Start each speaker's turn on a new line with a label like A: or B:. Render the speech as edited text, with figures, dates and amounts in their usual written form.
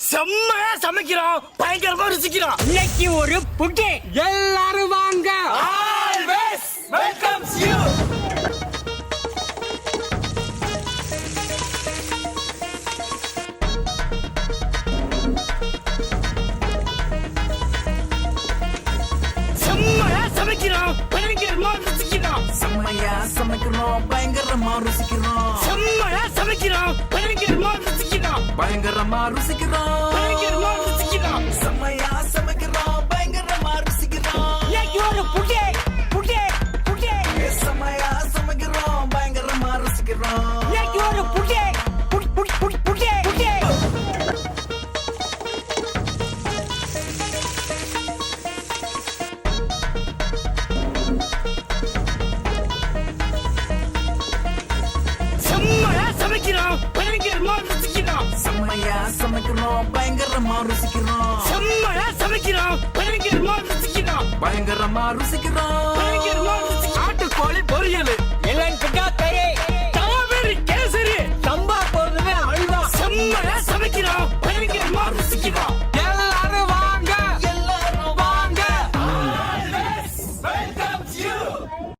A: செம்மையா சமைக்கிறோம், பயங்கரமா ருசிக்கிறோம்.
B: இன்னைக்கு ஒரு புட்டி.
C: எல்லாரும் வாங்க.
A: Always welcomes you. செம்மையா சமைக்கிறோம், பயங்கரமா ருசிக்கிறோம்.
D: செம்மையா சமைக்கிறோம், பயங்கரமா ருசிக்கிறோம்.
A: செம்மையா சமைக்கிறோம், பயங்கரமா ருசிக்கிறோம்.
D: பயங்கரமா ருசிக்கிறோம்.
A: பயங்கரமா ருசிக்கிறோம்.
D: செம்மையா சமைக்கிறோம், பயங்கரமா ருசிக்கிறோம்.
B: இன்னைக்கு ஒரு புட்டி. புட்டி புட்டி.
D: செம்மையா சமைக்கிறோம், பயங்கரமா ருசிக்கிறோம்.
B: இன்னைக்கு ஒரு புட்டி. புட்டி புட்டி புட்டி புட்டி புட்டி.
A: செம்மையா சமைக்கிறோம், பயங்கரமா ருசிக்கிறோம்.
D: செம்மையா சமைக்கிறோம், பயங்கரமா ருசிக்கிறோம்.
A: செம்மையா சமைக்கிறோம், பயங்கரமா ருசிக்கிறோம்.
D: பயங்கரமா ருசிக்கிறோம்.
A: பயங்கரமா ருசிக்கிறோம்.
C: ஆட்டுக்கோழி பொரியல்,